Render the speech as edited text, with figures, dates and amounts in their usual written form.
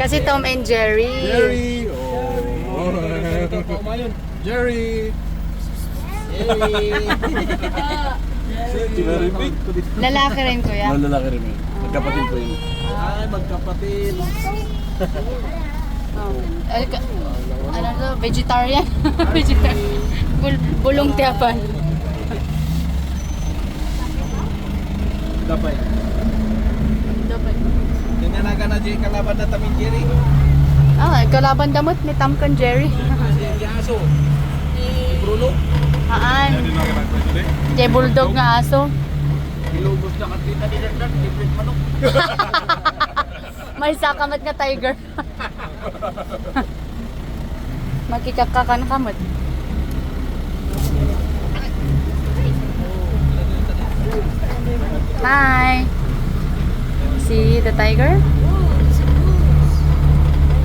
Kasi Tom and Jerry. Jerry! Oh! Jerry! Very big. Lalaki rin kuya. Lalaki rin yun. Magkapatid po yun. Ay, magkapatid. Oh. Ano to? Vegetarian? Vegetarian. Bulong tiyapan. Dapat. Dapat. Tinanaga na dyan kalaban na tamin Jerry. Kalaban damot ni Tom and Jerry. Si Aso. Si Bruno. Haan. Kay bulldog nga aso. Ilubos na katita ni Dandan. Libre manok. May sakamat nga tiger. Makikakakan kamot. Hi. See the tiger?